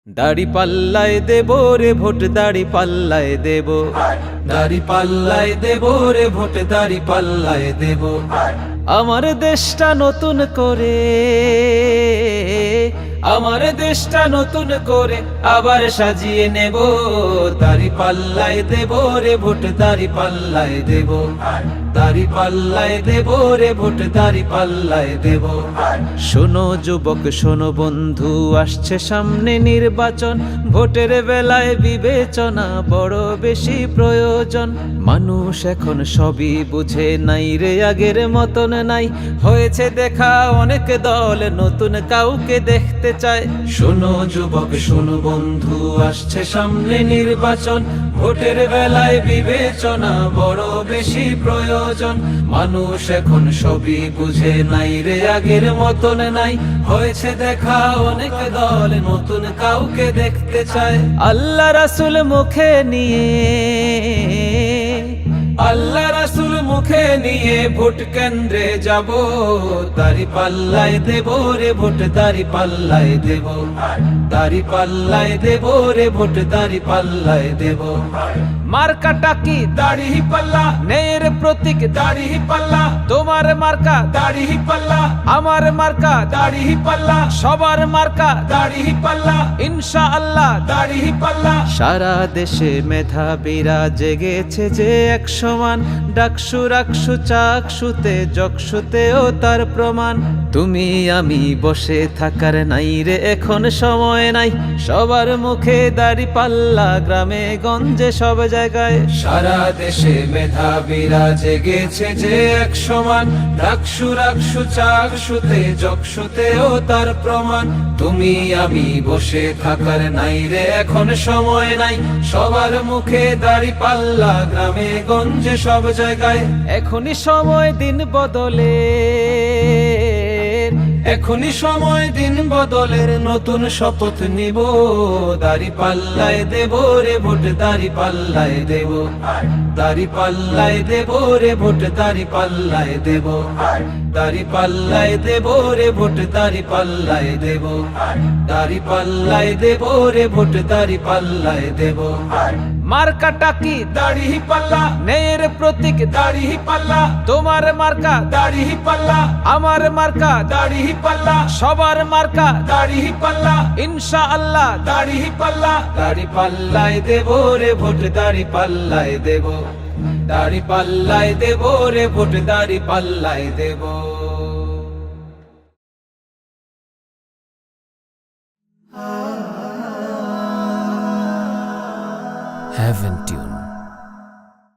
দাড়ি পাল্লায় দেব রে ভোট, দাড়ি পাল্লায় দেব, দাড়ি পাল্লায় দেব রে ভোট, দাড়ি পাল্লায় দেব। আমার দেশটা নতুন করে, আমার দেশটা নতুন করে আবার সাজিয়ে নেব। দাড়ি পাল্লায় দেব রে ভোট, দাড়ি পাল্লায় দেব, দাড়ি পাল্লায় দেব রে ভোট, দাড়ি পাল্লায় দেব। শোনো যুবক শোনো বন্ধু, আসছে সামনে নির্বাচন, ভোটের বেলায় বিবেচনা বড় বেশি প্রয়োজন। মানুষ এখন সবই বুঝে, নাই রে আগের মতন নাই, হয়েছে দেখা অনেক দল, নতুন কাউকে দেখতে চায়। শোনো যুবক শোনো বন্ধু, আসছে সামনে নির্বাচন, ভোটের বেলায় বিবেচনা বড় বেশি প্রয়োজন। মানুষ এখন সবই বুঝে, নাই রে আগের মতন নাই, হয়েছে দেখা অনেক দল, নতুন কাউকে দেখতে চায়। আল্লাহ রাসূল মুখে নিয়ে, আল্লাহ রাসূল মুখে নিয়ে ভোট কেন্দ্রে যাব। দাড়ি পাল্লায় দেব রে ভোট, দাড়ি পাল্লায় দেব, দাড়ি পাল্লায় দেব রে ভোট, দাড়ি পাল্লায় দেব। মার্কাটা কি দাড়ি পাল্লা, ন্যায়ের প্রতীক দাড়ি পাল্লা। তোমার মার্কা দাড়ি পাল্লা, আমার মার্কা দাড়ি পাল্লা, সবার মার্কা দাড়ি পাল্লা, ইনশাআল্লাহ দাড়ি পাল্লা। সারা দেশে মেধাবীরা জেগেছে যে এক সমান, ডাকসু রাকসু চাকসুতে যকসুতেও তার প্রমাণ। তুমি আমি বসে থাকার নাই রে এখন সময় নাই, সবার মুখে দাড়ি পাল্লা, গ্রামে গঞ্জে সব জায়গায়। সারা দেশে মেধাবীরা জেগেছে যে এক সমান, ডাকসু রাকসু চাকসুতে যকসুতেও তার প্রমাণ। তুমি আমি বসে থাকার নাই রে এখন সময় নাই, সবার মুখে দাড়ি পাল্লা, গ্রামে গঞ্জে সব জায়গায়। এখনই সময় দিন বদলের, এখনই সময় দিন বদলের, নতুন শপথ নিব। দাড়ি পাল্লায় দেব রে ভোট, দাড়ি পাল্লায় দেব, দাড়ি পাল্লায় দেব রে ভোট, দাড়ি পাল্লায় দেব, দাড়ি পাল্লায় দেব রে ভোট, দাড়ি পাল্লায় দেব, দাড়ি পাল্লায় দেব রে ভোট, দাড়ি পাল্লায় দেব। মার্কাটা কি দাড়ি পাল্লা, ন্যায়ের প্রতীক দাড়ি পাল্লা। তোমার মার্কা দাড়ি পাল্লা, আমার মার্কা দাড়ি পাল্লা, সবার মার্কা দাড়ি পাল্লা, ইনশাআল্লাহ দাড়ি পাল্লা। দাড়ি পাল্লায় দেব রে ভোট, দাড়ি পাল্লায় দেব, দাড়ি পাল্লায় দেব রে ভোট, দাড়ি পাল্লায় দেব। Haven't you